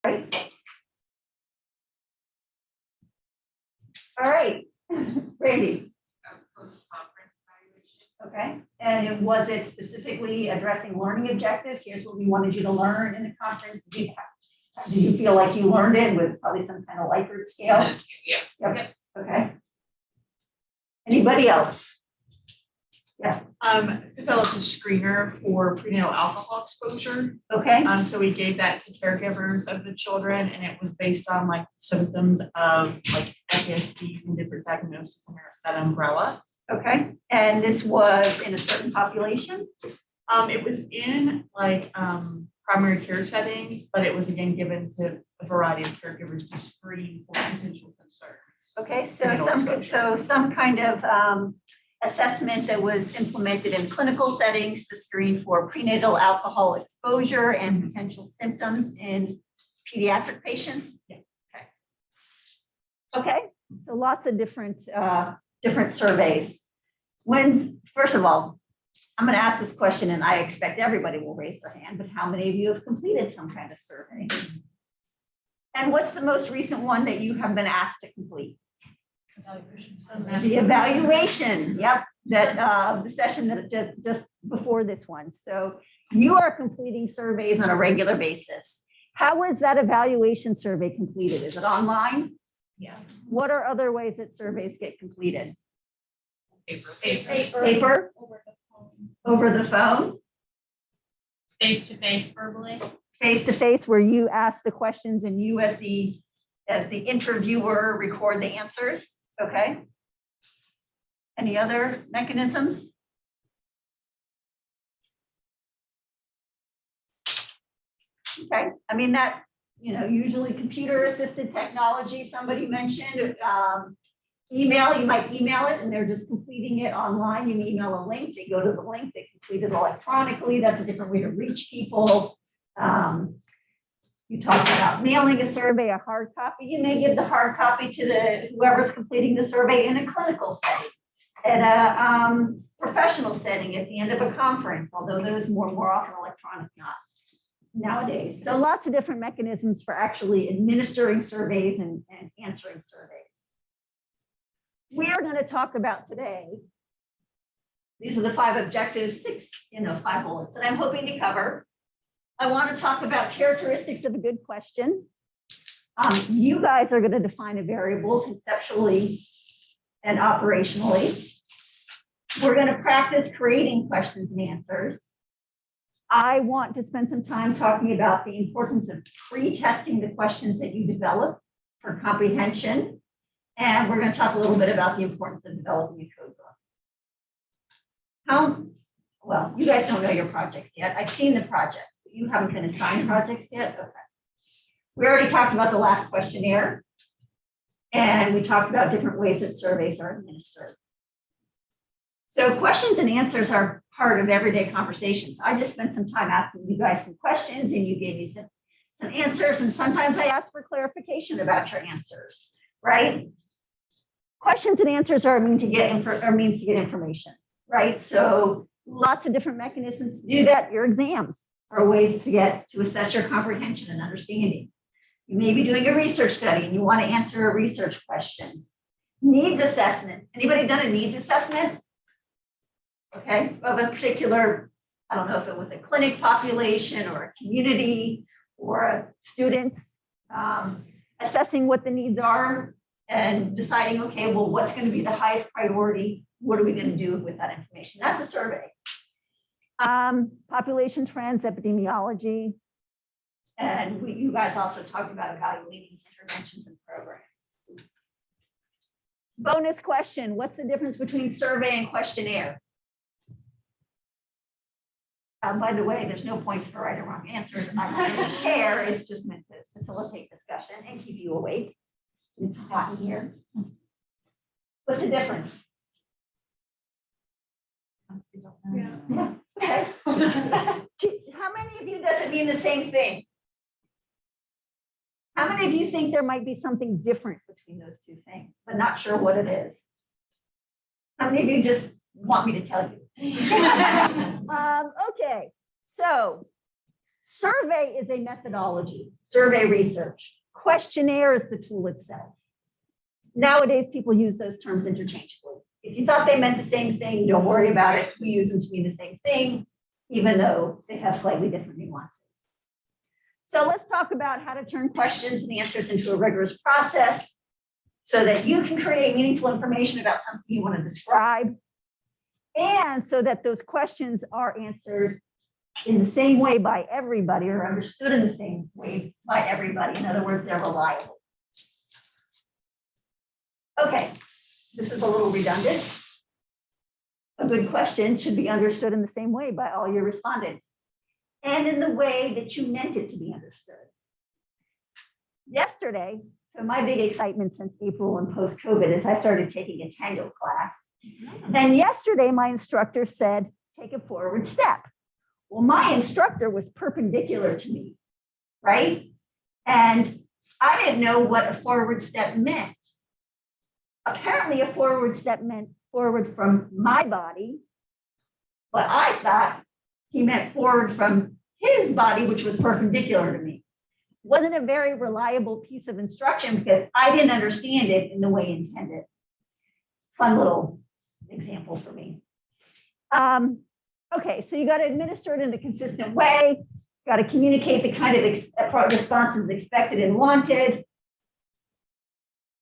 Great. All right, Randy. Post-conference evaluation. Okay, and was it specifically addressing learning objectives? Here's what we wanted you to learn in the conference. Did you feel like you learned it with probably some kind of Likert scale? Yeah. Yep. Okay. Anybody else? Yeah. Developed a screener for prenatal alcohol exposure. Okay. So we gave that to caregivers of the children, and it was based on like symptoms of like FASPs and different diagnoses under that umbrella. Okay. And this was in a certain population? It was in like primary care settings, but it was again given to a variety of caregivers to screen for potential concerns. Okay, so some kind of assessment that was implemented in clinical settings to screen for prenatal alcohol exposure and potential symptoms in pediatric patients. Yeah. Okay, so lots of different surveys. First of all, I'm going to ask this question, and I expect everybody will raise their hand, but how many of you have completed some kind of survey? And what's the most recent one that you have been asked to complete? The evaluation, yep, that the session that just before this one. So you are completing surveys on a regular basis. How was that evaluation survey completed? Is it online? Yeah. What are other ways that surveys get completed? Paper. Over the phone? Face-to-face verbally. Face-to-face, where you ask the questions and you as the interviewer record the answers. Okay. Any other mechanisms? Okay, I mean that, usually computer assisted technology, somebody mentioned, email, you might email it and they're just completing it online. You email a link, they go to the link, they complete it electronically. That's a different way to reach people. You talked about mailing a survey, a hard copy. You may give the hard copy to whoever's completing the survey in a clinical setting, at a professional setting at the end of a conference, although those more often electronic nowadays. So lots of different mechanisms for actually administering surveys and answering surveys. We are going to talk about today, these are the 5 objectives, 5 bullets that I'm hoping to cover. I want to talk about characteristics of a good question. You guys are going to define a variable conceptually and operationally. We're going to practice creating questions and answers. I want to spend some time talking about the importance of pre-testing the questions that you develop for comprehension. And we're going to talk a little bit about the importance of developing a code book. Well, you guys don't know your projects yet. I've seen the projects. You haven't been assigned projects yet? Okay. We already talked about the last questionnaire, and we talked about different ways that surveys are administered. So questions and answers are part of everyday conversations. I just spent some time asking you guys some questions, and you gave me some answers, and sometimes I ask for clarification about your answers, right? Questions and answers are a means to get information, right? So lots of different mechanisms to do that. Your exams are ways to assess your comprehension and understanding. You may be doing a research study and you want to answer a research question. Needs assessment. Anybody done a needs assessment? Okay, of a particular, I don't know if it was a clinic population or a community or a students, assessing what the needs are and deciding, okay, well, what's going to be the highest priority? What are we going to do with that information? That's a survey. Population trends, epidemiology, and you guys also talked about evaluating interventions and programs. Bonus question, what's the difference between survey and questionnaire? By the way, there's no points for right or wrong answers. I don't really care. It's just meant to facilitate discussion and keep you awake. It's hot in here. What's the difference? Yeah. Okay. How many of you does it mean the same thing? How many of you think there might be something different between those two things, but not sure what it is? How many of you just want me to tell you? Okay, so Survey is a methodology, survey research. Questionnaire is the tool itself. Nowadays, people use those terms interchangeably. If you thought they meant the same thing, don't worry about it. We use them to mean the same thing, even though they have slightly different nuances. So let's talk about how to turn questions and answers into a rigorous process so that you can create meaningful information about something you want to describe, and so that those questions are answered in the same way by everybody or understood in the same way by everybody. In other words, they're reliable. Okay, this is a little redundant. A good question should be understood in the same way by all your respondents and in the way that you meant it to be understood. Yesterday, so my big excitement since April and post-COVID is I started taking a tango class. And yesterday, my instructor said, take a forward step. Well, my instructor was perpendicular to me, right? And I didn't know what a forward step meant. Apparently, a forward step meant forward from my body, but I thought he meant forward from his body, which was perpendicular to me. Wasn't a very reliable piece of instruction because I didn't understand it in the way intended. Fun little example for me. Okay, so you got to administer it in a consistent way. Got to communicate the kind of responses expected and wanted.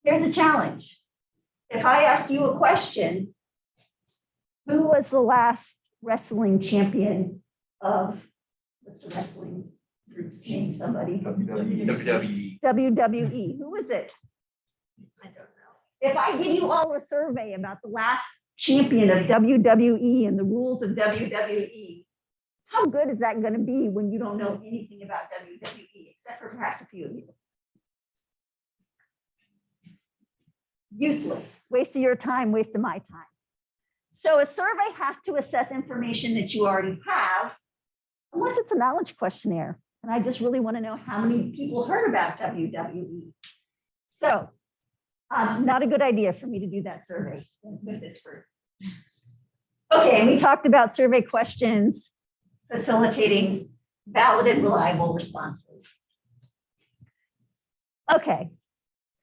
Here's a challenge. If I ask you a question, who was the last wrestling champion of, what's the wrestling group's name, somebody? WWE. WWE, who was it? I don't know. If I give you all a survey about the last champion of WWE and the rules of WWE, how good is that going to be when you don't know anything about WWE, except for perhaps a few of you? Useless, waste of your time, waste of my time. So a survey has to assess information that you already have, unless it's a knowledge questionnaire. And I just really want to know how many people heard about WWE. So not a good idea for me to do that survey with this group. Okay, and we talked about survey questions facilitating valid and reliable responses. Okay,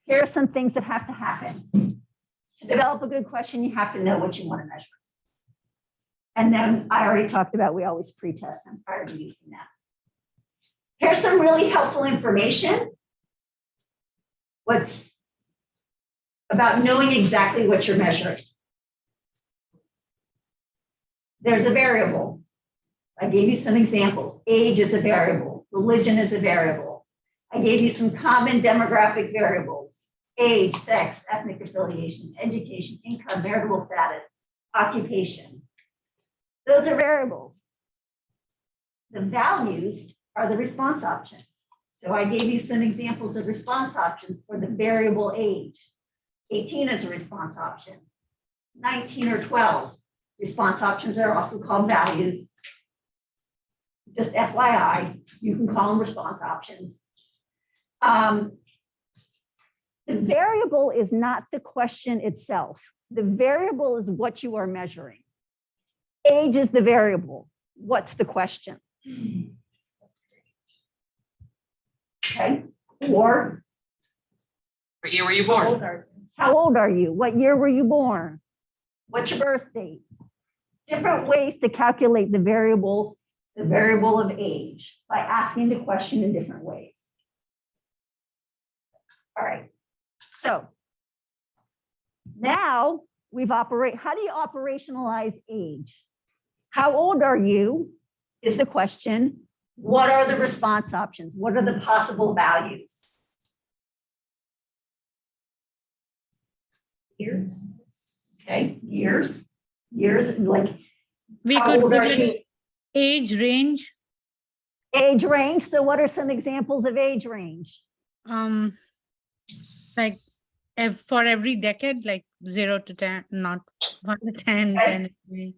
here are some things that have to happen. To develop a good question, you have to know what you want to measure. And then I already talked about, we always pre-test them prior to using that. Here's some really helpful information. What's about knowing exactly what you're measuring. There's a variable. I gave you some examples. Age is a variable. Religion is a variable. I gave you some common demographic variables. Age, sex, ethnic affiliation, education, income, marital status, occupation. Those are variables. The values are the response options. So I gave you some examples of response options for the variable age. 18 is a response option. 19 or 12. Response options are also called values. Just FYI, you can call them response options. The variable is not the question itself. The variable is what you are measuring. Age is the variable. What's the question? Okay, or What year were you born? how old are you? What year were you born? What's your birth date? Different ways to calculate the variable of age by asking the question in different ways. All right, so now how do you operationalize age? How old are you is the question. What are the response options? What are the possible values? Years. Okay, years, like We how could old give are it you? age range. Age range. So what are some examples of age range? Like for every decade, like 0 to 10, not 1 to 10, Okay. 10.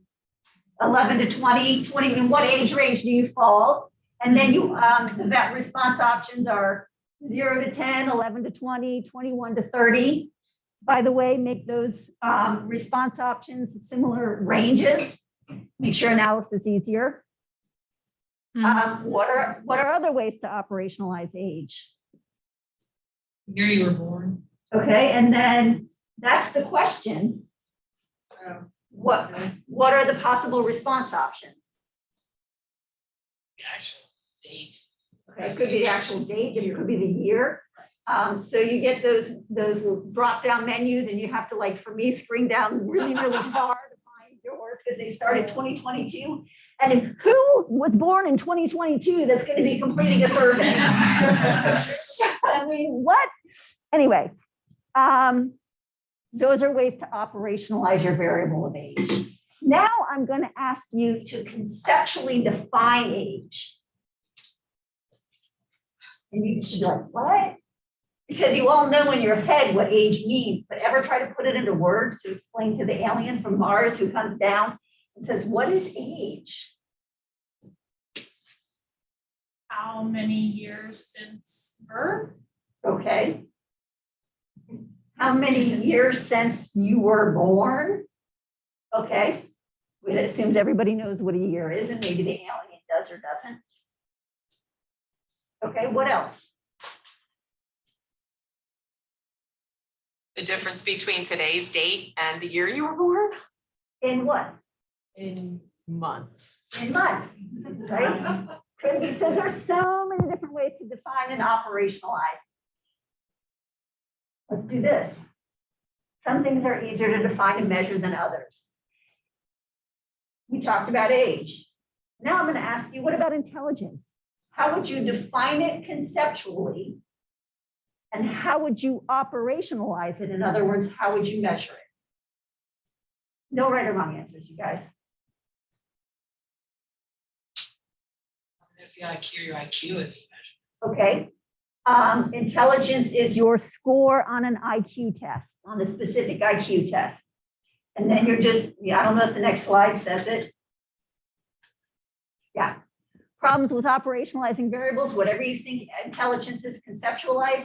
11 to 20, 20, in what age range do you fall? And then you, the response options are 0 to 10, 11 to 20, 21 to 30. By the way, make those response options similar ranges. Makes your analysis easier. What are other ways to operationalize age? Year you were born. Okay, and then that's the question. What are the possible response options? The actual date. Okay, it could be the actual date, it could be the year. So you get those drop down menus and you have to, like, for me, screen down really, really far to find yours because they started 2022. And who was born in 2022 that's going to be completing a survey? I mean, what? Anyway, those are ways to operationalize your variable of age. Now I'm going to ask you to conceptually define age. And you should be like, what? Because you all know in your head what age means, but ever try to put it into words to explain to the alien from Mars who comes down and says, what is age? How many years since birth? Okay. How many years since you were born? Okay. It assumes everybody knows what a year is, and maybe the alien does or doesn't. Okay, what else? The difference between today's date and the year you were born? In what? In months. In months, right? Could be. So there's so many different ways to define and operationalize. Let's do this. Some things are easier to define and measure than others. We talked about age. Now I'm going to ask you, what about intelligence? How would you define it conceptually? And how would you operationalize it? In other words, how would you measure it? No right or wrong answers, you guys. There's the IQ, your IQ is measured. Okay. Intelligence is your score on an IQ test, on a specific IQ test. And then you're just, I don't know if the next slide says it. Yeah. Problems with operationalizing variables, whatever you think intelligence is conceptually,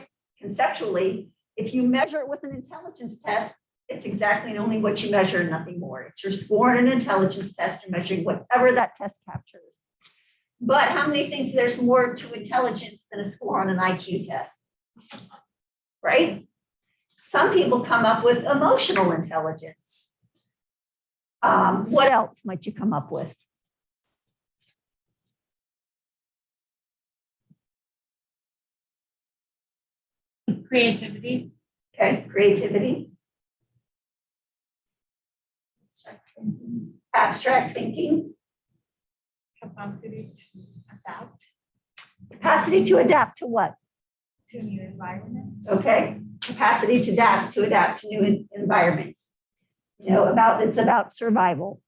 if you measure it with an intelligence test, it's exactly only what you measure and nothing more. It's your score on an intelligence test. You're measuring whatever that test captures. But how many things there's more to intelligence than a score on an IQ test? Right? Some people come up with emotional intelligence. What else might you come up with? Creativity. Okay, creativity. Abstract thinking. Capacity to adapt Capacity to adapt to what? to new environments. Okay, capacity to adapt to new environments. You know, it's about survival.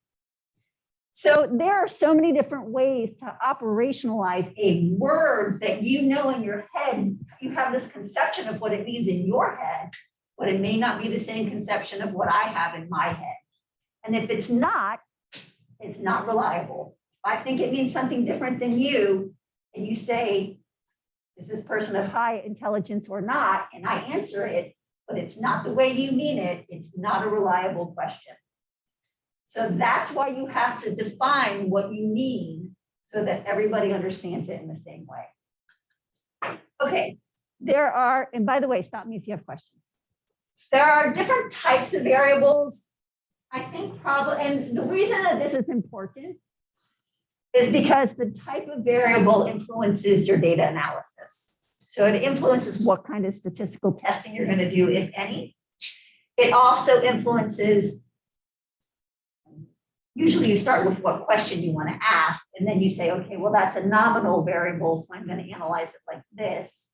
So there are so many different ways to operationalize a word that you know in your head. You have this conception of what it means in your head, but it may not be the same conception of what I have in my head. And if it's not reliable. I think it means something different than you, and you say, is this person of high intelligence or not? And I answer it, but it's not the way you mean it. It's not a reliable question. So that's why you have to define what you mean so that everybody understands it in the same way. Okay, there are, and by the way, stop me if you have questions. There are different types of variables. I think probably, and the reason that this is important is because the type of variable influences your data analysis. So it influences what kind of statistical testing you're going to do, if any. It also influences, usually you start with what question you want to ask, and then you say, okay, well, that's a nominal variable, so I'm going to analyze it like this.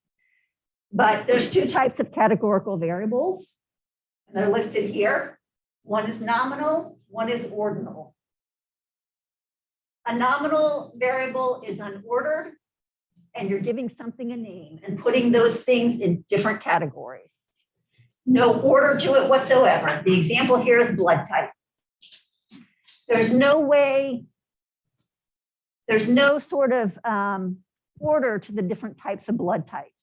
But there's two types of categorical variables, and they're listed here. One is nominal, one is ordinal. A nominal variable is unordered, and you're giving something a name and putting those things in different categories. No order to it whatsoever. The example here is blood type. There's no way, there's no sort of order to the different types of blood types,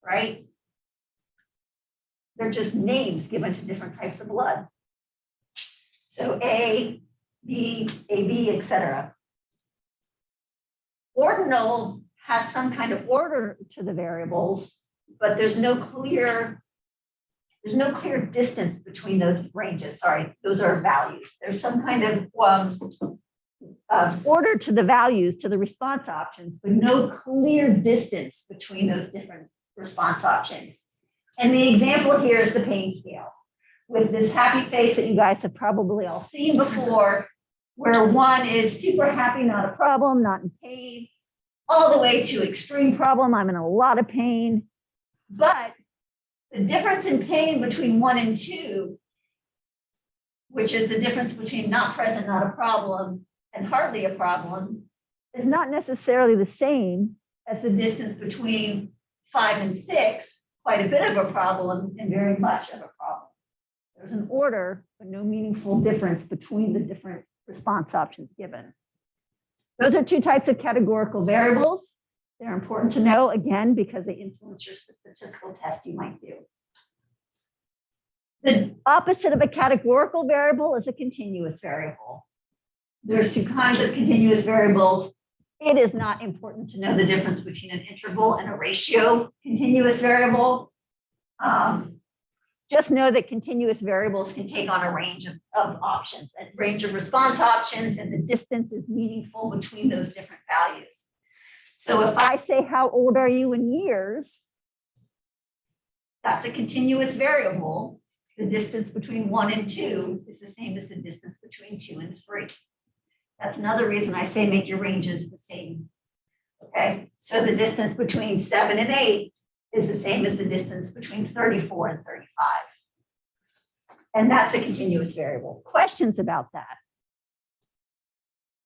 right? They're just names given to different types of blood. So A, B, AB, etc. Ordinal has some kind of order to the variables, but there's no clear distance between those ranges. Sorry, those are values. There's some kind of order to the values, to the response options, but no clear distance between those different response options. And the example here is the pain scale with this happy face that you guys have probably all seen before, where 1 is super happy, not a problem, not in pain, all the way to extreme problem, I'm in a lot of pain. But the difference in pain between 1 and 2, which is the difference between not present, not a problem, and hardly a problem, is not necessarily the same as the distance between 5 and 6, quite a bit of a problem and very much of a problem. There's an order, but no meaningful difference between the different response options given. Those are 2 types of categorical variables. They're important to know, again, because they influence your statistical test you might do. The opposite of a categorical variable is a continuous variable. There's 2 kinds of continuous variables. It is not important to know the difference between an interval and a ratio continuous variable. Just know that continuous variables can take on a range of options, a range of response options, and the distance is meaningful between those different values. So if I say, how old are you in years? That's a continuous variable. The distance between 1 and 2 is the same as the distance between 2 and 3. That's another reason I say make your ranges the same. Okay, so the distance between 7 and 8 is the same as the distance between 34 and 35. And that's a continuous variable. Questions about that?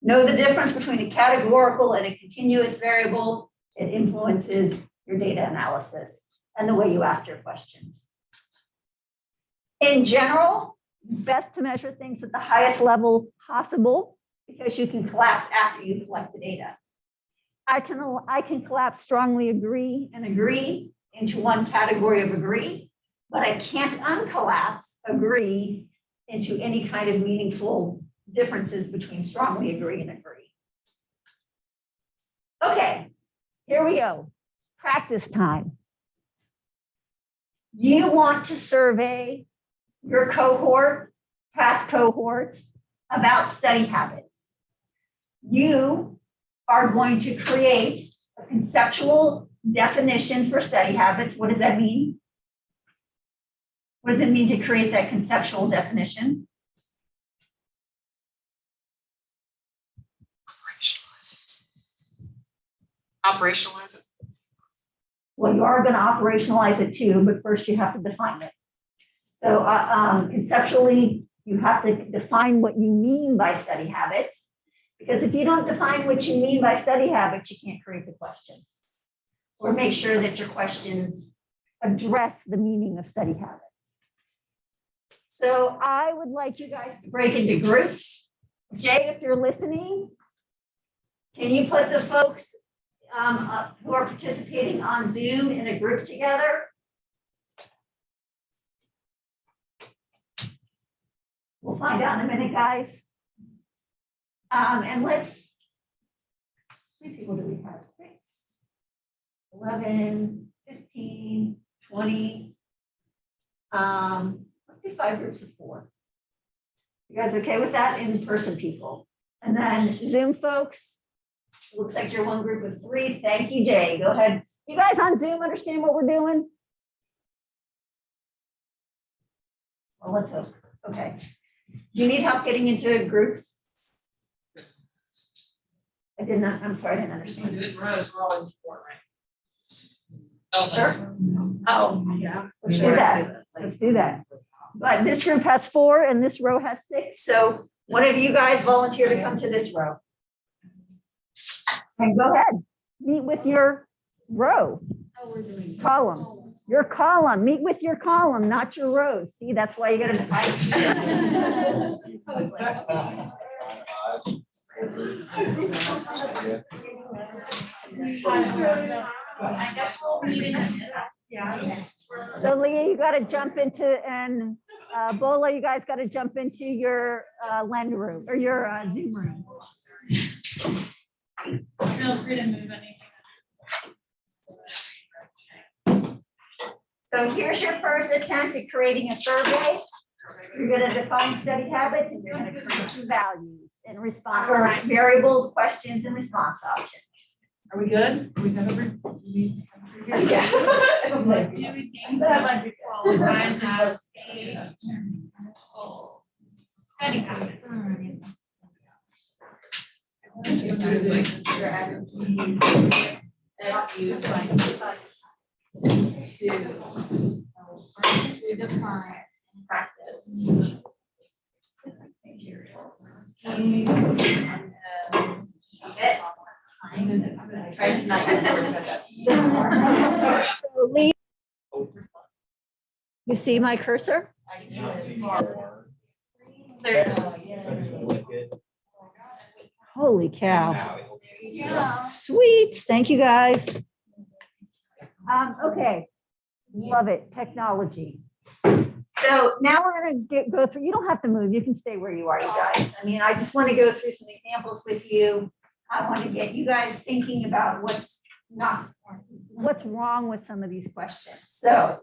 Know the difference between a categorical and a continuous variable. It influences your data analysis and the way you ask your questions. In general, best to measure things at the highest level possible because you can collapse after you collect the data. I can collapse strongly agree and agree into one category of agree, but I can't uncollapse agree into any kind of meaningful differences between strongly agree and agree. Okay, here we go. Practice time. You want to survey your cohort, past cohorts, about study habits. You are going to create a conceptual definition for study habits. What does that mean? What does it mean to create that conceptual definition? Operationalize it. Well, you are going to operationalize it too, but first you have to define it. So conceptually, you have to define what you mean by study habits, because if you don't define what you mean by study habits, you can't create the questions or make sure that your questions address the meaning of study habits. So I would like you guys to break into groups. Jay, if you're listening, can you put the folks who are participating on Zoom in a group together? We'll find out in a minute, guys. And let's, how many people do we have? 6, 11, 15, 20. Let's do 5 groups of 4. You guys okay with that? In-person people. And then Zoom folks, it looks like you're one group of 3. Thank you, Jay. Go ahead. You guys on Zoom understand what we're doing? Well, let's hope. Okay. Do you need help getting into groups? I did not, I'm sorry, I didn't understand. Sure. Oh, yeah. Let's do that. Let's do that. But this group has 4 and this row has 6. So one of you guys volunteer to come to this row. And go ahead, meet with your row. Column. Your column, meet with your column, not your rows. See, that's why you gotta define. So Leah, you gotta jump into, and Bola, you guys gotta jump into your Lend room or your Zoom room. Feel free to move anything. So here's your first attempt at creating a survey. You're gonna define study habits and you're gonna create two values in response, or variables, questions, and response options. Are we good? Are we good over? Yeah. Do we think that like it qualifies as a study habit? If you like to define and practice materials. Try to not use the word So Lee, you see my cursor? Holy cow. Sweet, thank you guys. Okay, love it, technology. So now we're gonna go through, you don't have to move, you can stay where you are, you guys. I mean, I just want to go through some examples with you. I want to get you guys thinking about what's wrong with some of these questions. So,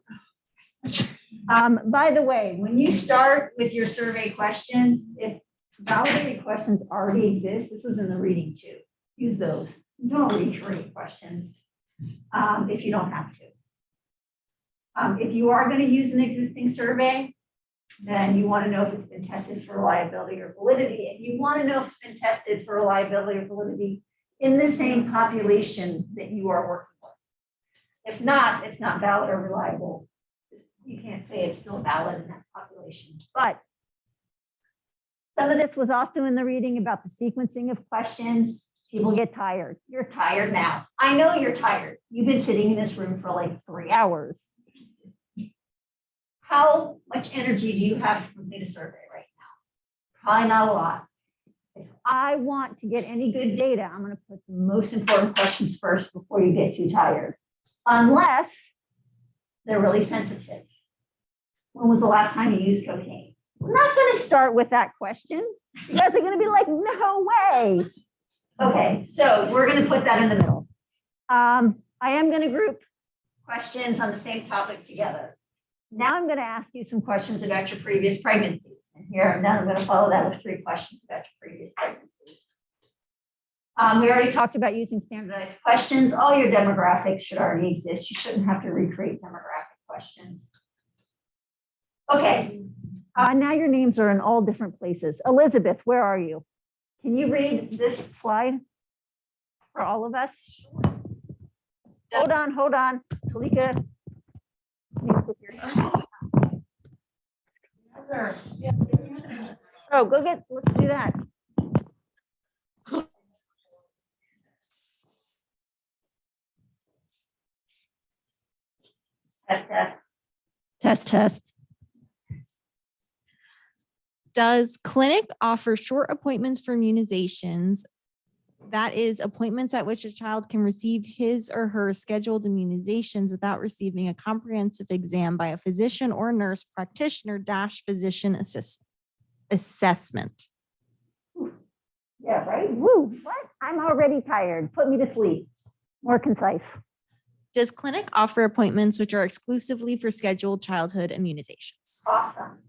by the way, when you start with your survey questions, if validated questions already exist, this was in the reading too, use those. Don't recreate questions if you don't have to. If you are going to use an existing survey, then you want to know if it's been tested for reliability or validity, and you want to know if it's been tested for reliability or validity in the same population that you are working with. If not, it's not valid or reliable. You can't say it's still valid in that population. But some of this was also in the reading about the sequencing of questions. People get tired. You're tired now. I know you're tired. You've been sitting in this room for like 3 hours. How much energy do you have to complete a survey right now? Probably not a lot. If I want to get any good data, I'm going to put the most important questions first before you get too tired, unless they're really sensitive. When was the last time you used cocaine? We're not going to start with that question. You guys are going to be like, no way. Okay, so we're going to put that in the middle. I am going to group questions on the same topic together. Now I'm going to ask you some questions about your previous pregnancies. And here, now I'm going to follow that with 3 questions about your previous pregnancies. We already talked about using standardized questions. All your demographics should already exist. You shouldn't have to recreate demographic questions. Okay, now your names are in all different places. Elizabeth, where are you? Can you read this slide for all of us? Hold on. Talika. Oh, let's do that. Test. Does clinic offer short appointments for immunizations? That is appointments at which a child can receive his or her scheduled immunizations without receiving a comprehensive exam by a physician or nurse practitioner - physician assessment. Yeah, right? Woo, what? I'm already tired. Put me to sleep. More concise. Does clinic offer appointments which are exclusively for scheduled childhood immunizations? Awesome.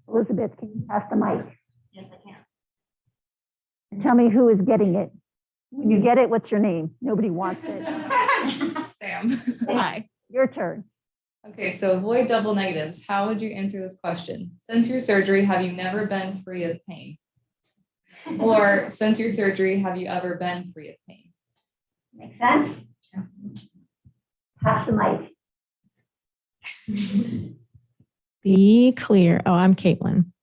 Elizabeth, can you pass the mic? Yes, I can. And tell me who is getting it. When you get it, what's your name? Nobody wants it. Sam. Hi. Your turn. Okay, so avoid double negatives. How would you answer this question? Since your surgery, have you never been free of pain? Or since your surgery, have you ever been free of pain? Make sense? Pass the mic. Be clear. Oh, I'm Caitlin.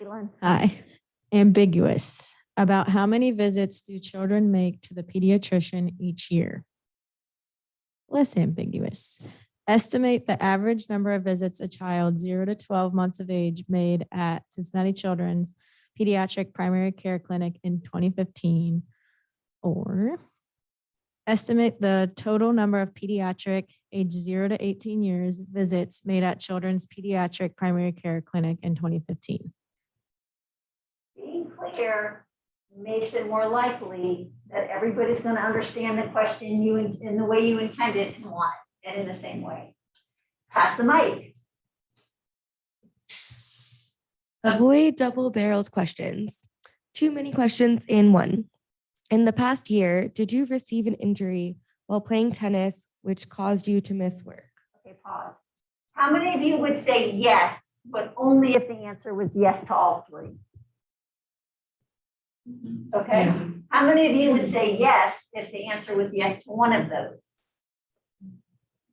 Caitlin. Hi. Ambiguous. About how many visits do children make to the pediatrician each year? Less ambiguous. Estimate the average number of visits a child 0 to 12 months of age made at Cincinnati Children's Pediatric Primary Care Clinic in 2015. Or estimate the total number of pediatric age 0 to 18 years visits made at Children's Pediatric Primary Care Clinic in 2015. Being clear, makes it more likely that everybody's going to understand the question in the way you intend it and want it, and in the same way. Pass the mic. Avoid double-barreled questions. Too many questions in one. In the past year, did you receive an injury while playing tennis which caused you to miss work? Okay, pause. How many of you would say yes, but only if the answer was yes to all three? Okay. Yeah. How many of you would say yes if the answer was yes to one of those?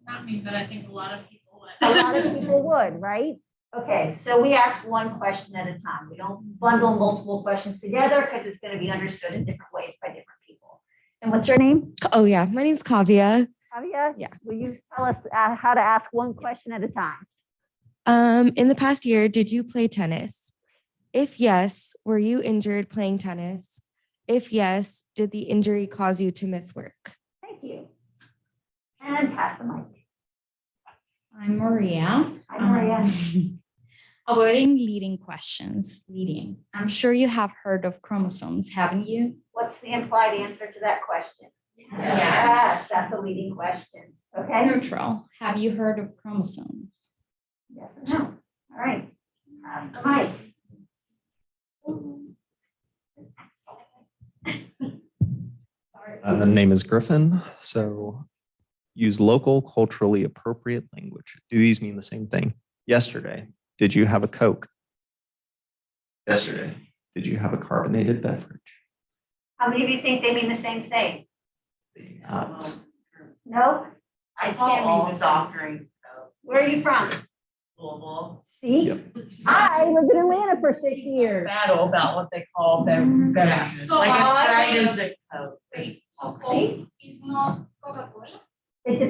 Not me, but I think a lot of people A would. lot of people would, right? Okay, so we ask one question at a time. We don't bundle multiple questions together because it's going to be understood in different ways by different people. And what's your name? Oh yeah, my name's Kavya. Javier? Yeah. Will you tell us how to ask one question at a time? In the past year, did you play tennis? If yes, were you injured playing tennis? If yes, did the injury cause you to miss work? Thank you. And pass the mic. I'm Maria. Hi, Maria. Avoiding leading questions. Leading. I'm sure you have heard of chromosomes, haven't you? What's the implied answer to that question? Yes. That's a leading question. Okay? Neutral. Have you heard of chromosomes? Yes or no? All right. Pass the mic. The name is Griffin. So use local, culturally appropriate language. Do these mean the same thing? Yesterday, did you have a Coke? Yesterday, did you have a carbonated beverage? How many of you think they mean the same thing? Not. No? I can't mean the soft drink. Where are you from? Louisville. See? Yep. I lived in Atlanta for 6 years. Battle about what they call beverages. So Like it's I- Sprite is a Coke. See? It's not Coca-Cola? It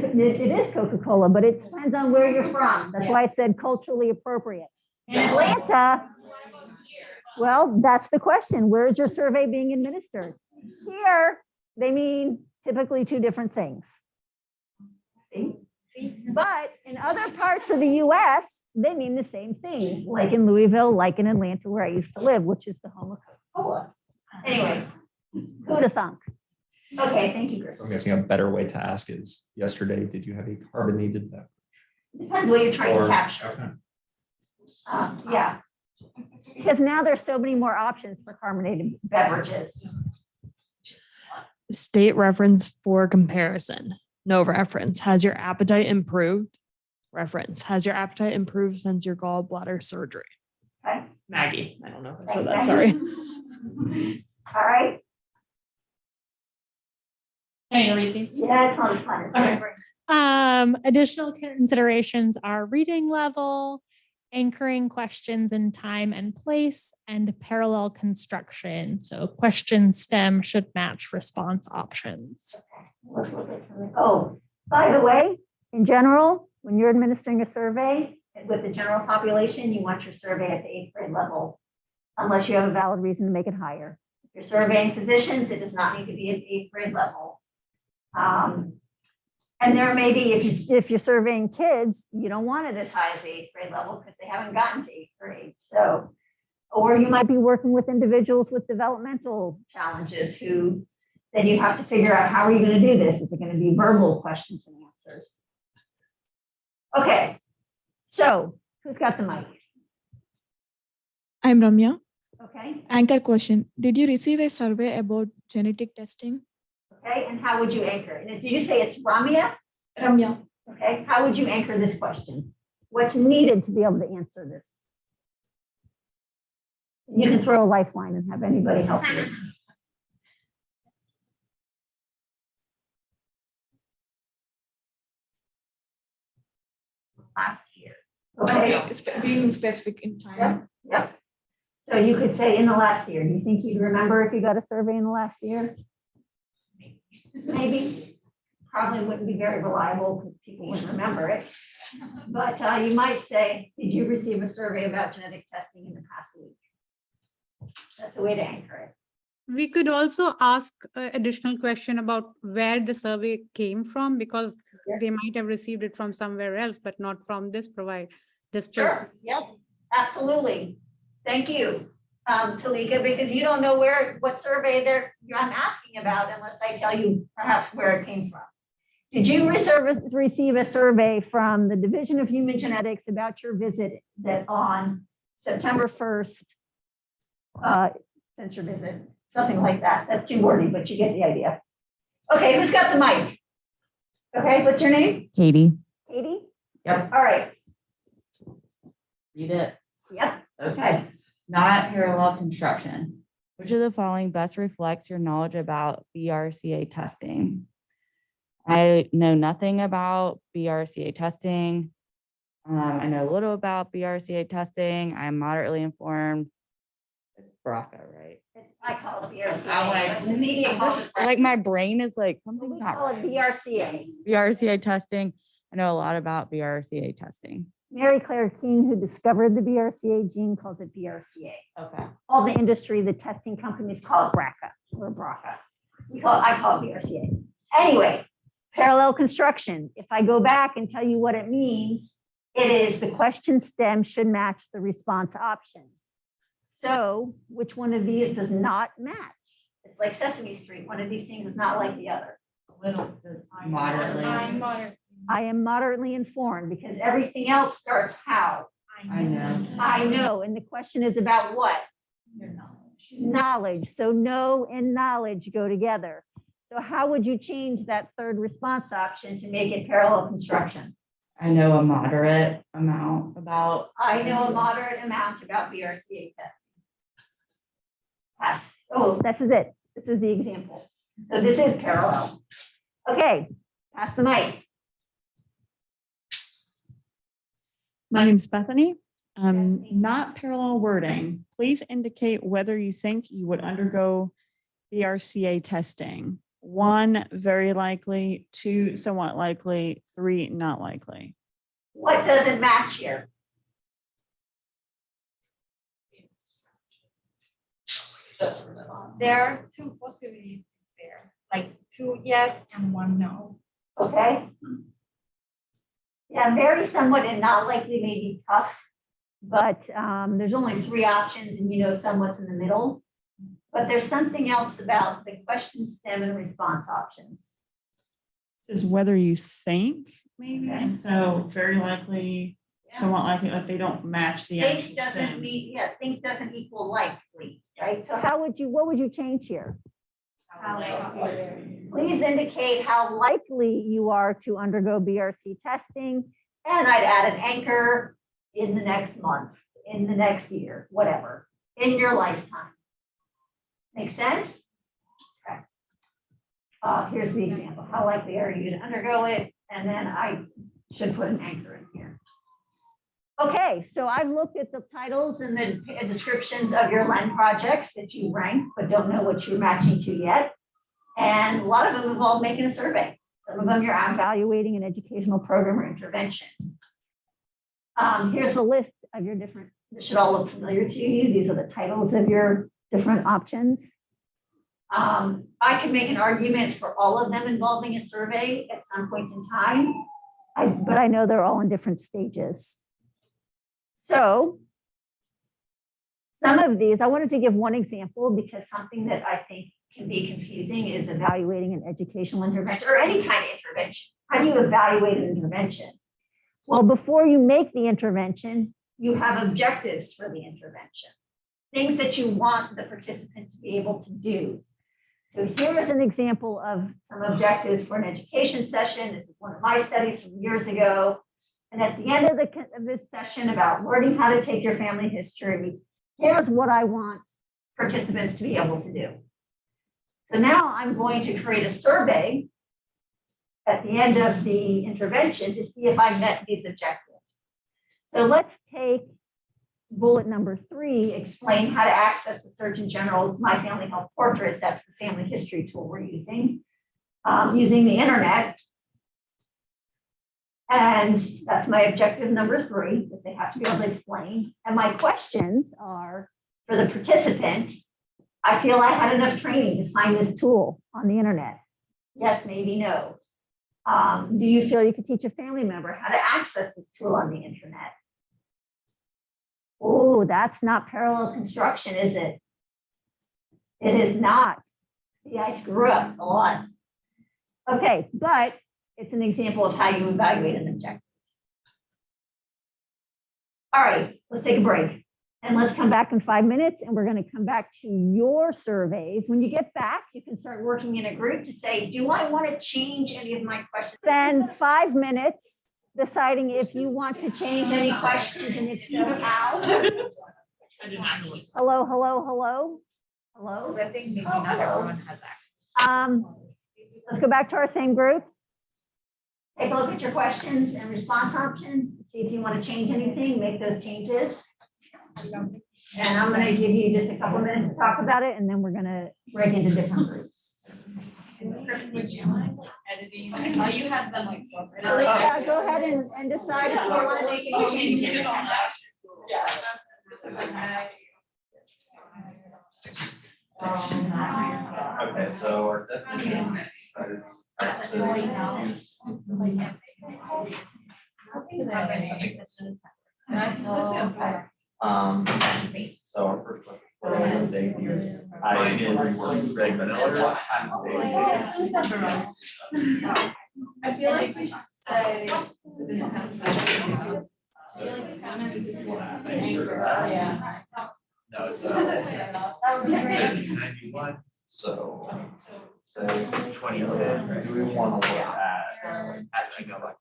is Coca-Cola, but it depends on where you're from. That's why I said culturally appropriate. In Atlanta, well, that's the question. Where is your survey being administered? Here, they mean typically two different things. See? But in other parts of the US, they mean the same thing, like in Louisville, like in Atlanta, where I used to live, which is the home of Coca-Cola. Anyway, who'd have thunk? Okay, thank you, Chris. So I'm guessing a better way to ask is yesterday, did you have a carbonated beverage? Depends what you're trying to Or- capture. Okay. Yeah. Because now there's so many more options for carbonated beverages. State reference for comparison. No reference. Has your appetite improved? Reference. Has your appetite improved since your gallbladder surgery? Okay. Maggie. I don't know if I said Thanks, that. Sorry. All right. Can you read these? Yeah, it's not as fun as Okay. Additional considerations are reading level, anchoring questions in time and place, and parallel construction. So question stem should match response options. Let's look at something. Oh, by the way, in general, when you're administering a survey with the general population, you want your survey at the 8th grade level, unless you have a valid reason to make it higher. If you're surveying physicians, it does not need to be at 8th grade level. And there may be, if you're surveying kids, you don't want it as high as the 8th grade level because they haven't gotten to 8th grade. So, or you might be working with individuals with developmental challenges who then you have to figure out, how are you going to do this? Is it going to be verbal questions and answers? Okay, so who's got the mic? I'm Ramya. Okay, Anchor question. Did you receive a survey about genetic testing? okay, and how would you anchor? And did you say it's Ramya? Ramya. Okay, how would you anchor this question? What's needed to be able to answer this? You can throw a lifeline and have anybody help you. Last year. Okay, It's being specific in time. yep, yep. So you could say in the last year. Do you think you'd remember if you got a survey in the last year? Maybe. Probably wouldn't be very reliable because people wouldn't remember it. But you might say, did you receive a survey about genetic testing in the past week? That's a way to anchor it. We could also ask an additional question about where the survey came from, because Yeah. they might have received it from somewhere else, but not from this person. Sure, yep, absolutely. Thank you. Talika, because you don't know what survey I'm asking about unless I tell you perhaps where it came from. Did you receive a survey from the Division of Human Genetics about your visit that on September 1st, since your visit, something like that? That's too wordy, but you get the idea. Okay, who's got the mic? Okay, what's your name? Katie. Katie? Yep. All right. Read it. Yep. Okay. Not parallel construction. Which of the following best reflects your knowledge about BRCA testing? I know nothing about BRCA testing. I know a little about BRCA testing. I'm moderately informed. It's BRCA, right? I call it BRCA, I'm like- but the media calls it. Like my brain is like We something's not call it right. BRCA. BRCA testing. I know a lot about BRCA testing. Mary Claire King, who discovered the BRCA gene, calls it BRCA. Okay. All the industry, the testing companies call it BRCA or BRCA. I call it BRCA. Anyway, parallel construction. If I go back and tell you what it means, it is the question stem should match the response option. So which one of these does not match? It's like Sesame Street. One of these things is not like the other. Moderately. I am moderately informed because everything else starts how? I know. I know. And the question is about what? Your knowledge. Knowledge. So know and knowledge go together. So how would you change that third response option to make it parallel construction? I know a moderate amount about. I know a moderate amount about BRCA testing. Yes. Oh, this is it. This is the example. So this is parallel. Okay, pass the mic. My name's Bethany. Bethany. Not parallel wording. Please indicate whether you think you would undergo BRCA testing. 1, very likely. 2, somewhat likely. 3, not likely. What doesn't match here? There are two possibilities there, like 2 yes and 1 no. Okay. Yeah, very somewhat and not likely may be tough, but there's only 3 options and you know somewhat's in the middle. But there's something else about the question stem and response options. This is whether you think, maybe. Okay. And so very likely, somewhat likely, like they don't match the Think actual doesn't stem. mean, think doesn't equal likely, right? So what would you change here? Please indicate how likely you are to undergo BRC testing. And I'd add an anchor in the next month, in the next year, whatever, in your lifetime. Make sense? Okay. Here's the example. How likely are you to undergo it? And then I should put an anchor in here. Okay, so I've looked at the titles and the descriptions of your LEN projects that you ranked, but don't know what you're matching to yet. And a lot of them involve making a survey. Some of them you're evaluating an educational program or intervention. Here's the list of your different, this should all look familiar to you. These are the titles of your different options. I could make an argument for all of them involving a survey at some point in time, but I know they're all in different stages. So some of these, I wanted to give one example because something that I think can be confusing is evaluating an educational intervention or any kind of intervention. How do you evaluate an intervention? Well, before you make the intervention, you have objectives for the intervention, things that you want the participant to be able to do. So here is an example of some objectives for an education session. This is one of my studies from years ago. And at the end of this session about learning how to take your family history, here's what I want participants to be able to do. So now I'm going to create a survey at the end of the intervention to see if I met these objectives. So let's take bullet number 3, explain how to access the Surgeon General's My Family Health Portrait. That's the family history tool we're using the internet. And that's my objective number 3 that they have to be able to explain. And my questions are for the participant. I feel I had enough training to find this tool on the internet. Yes, maybe no. Do you feel you could teach a family member how to access this tool on the internet? Oh, that's not parallel construction, is it? It is not. See, I screw up a lot. Okay, but it's an example of how you evaluate an objective. All right, let's take a break. And let's come back in 5 minutes, and we're going to come back to your surveys. When you get back, you can start working in a group to say, do I want to change any of my questions? Spend 5 minutes deciding if you want to change any questions, and if so, how. Hello, hello, hello. Hello. I think maybe Oh, not hello. everyone has access. Let's go back to our same groups. Take a look at your questions and response options. See if you want to change anything, make those changes. And I'm going to give you just a couple minutes to talk about it, and then we're going to break into different groups. Would you mind like editing? I saw you had them like. Yeah, go ahead and decide if you want to make any changes. Okay, so our definition. So our first one. I again reworked Greg Vanilla. What time of day? I feel like we should say. No, so. That would be great. 1991, so say 2010, do we want to look at actually go like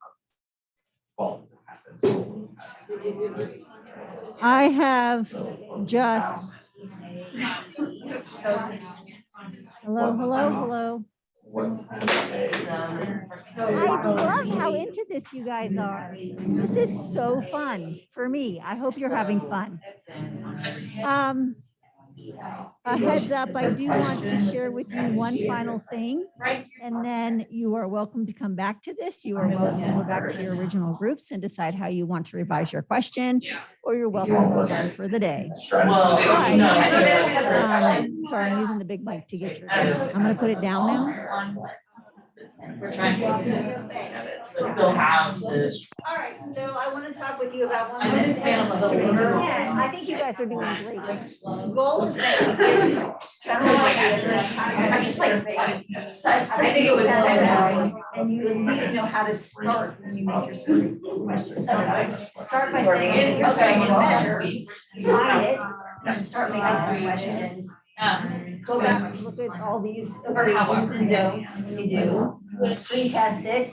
well, I have just. Hello, hello, hello. I love how into this you guys are. This is so fun for me. I hope you're having fun. A heads up, I do want to share with you one final thing, and then you are welcome to come back to this. You are welcome to go back to your original groups and decide how you want to revise your question, or you're welcome to go done for the day. Sorry, I'm using the big mic to get your. I'm going to put it down now. We're trying to still have this. All right, so I want to talk with you about one other thing. Yeah, I think you guys are doing great. The goal is that you get this general I think it was and you at least know how to start when you make your survey questions. Start by saying, okay, you measure, you find it, and start making some questions. Go back and look at all these equations and notes you do, retest it.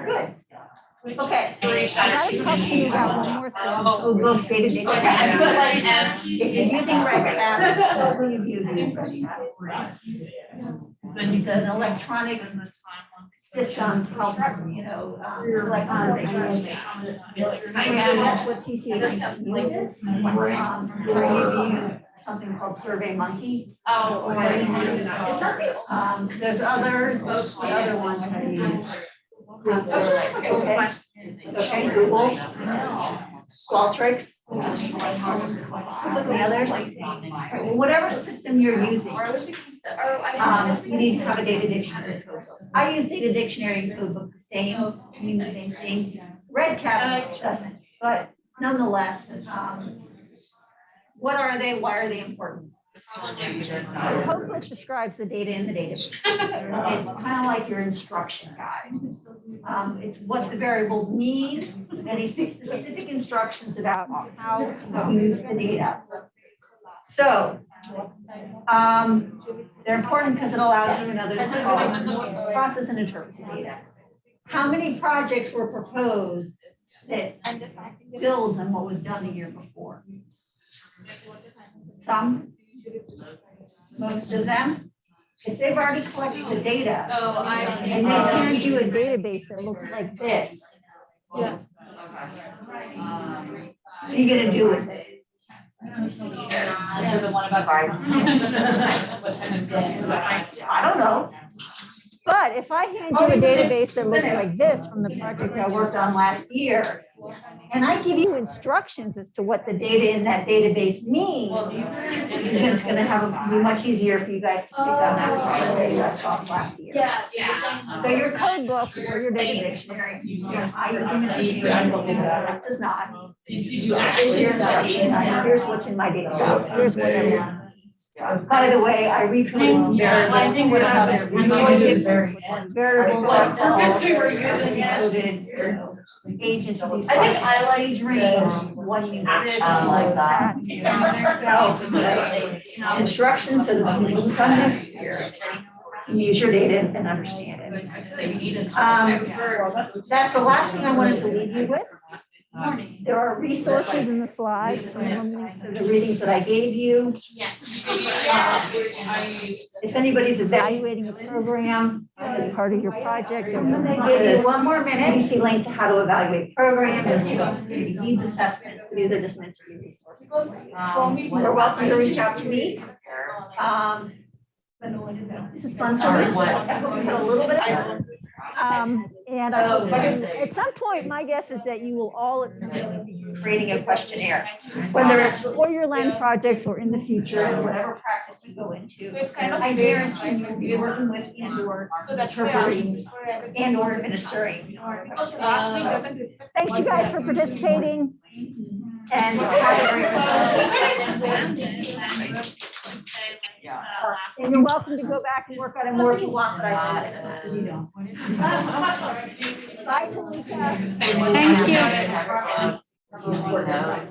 Good. Okay. I gotta talk to you about one more thing. So both data dictionary. If you're using Red Hat, so will you use It's an electronic system to help, electronic. That's what CCH uses. Or you use something called Survey Monkey. There's others, the other ones that I use. Okay, Google, Qualtrics, the others. Whatever system you're using, you need to have a data dictionary code book. I use data dictionary and code book mean the same thing. Red Hat doesn't, but nonetheless, what are they? Why are they important? The code book describes the data in the database. It's kind of like your instruction guide. It's what the variables mean, any specific instructions about how to use the data. So they're important because it allows you and others to process and interpret the data. How many projects were proposed that builds on what was done the year before? Some. Most of them, if they've already collected the data, and they hand you a database that looks like this, what are you gonna do with it? I don't know. But if I hand you a database that looks like this from the project I worked on last year, and I give you instructions as to what the data in that database means, then it's gonna be much easier for you guys to pick up that that you guys taught last year. So your code book or your data dictionary, I use them interchangeably, does not. Here's your instruction, here's what's in my database, here's what everyone. By the way, I recoded some variables. I think what's happening. Variables. What purpose we were using it. Agents of these. I think highlight range, one means this, one means that. Instructions so that you can context, you use your data and understand it. That's the last thing I wanted to leave you with. There are resources in the slides from the readings that I gave you. If anybody's evaluating a program as part of your project, I give you one more minute. Easy link to how to evaluate programs, community needs assessments. These are just meant to be resources. You're welcome to reach out to me. This is fun for me. I hope you had a little bit of fun. And at some point, my guess is that you will all be creating a questionnaire, whether it's for your land projects or in the future, and whatever practice you go into. I guarantee you'll be working with and/or interpreting and/or administering. Thanks, you guys, for participating. And have a great rest. And you're welcome to go back and work on it more if you want, but I said it, so you don't. Bye, Talisa. Thank you.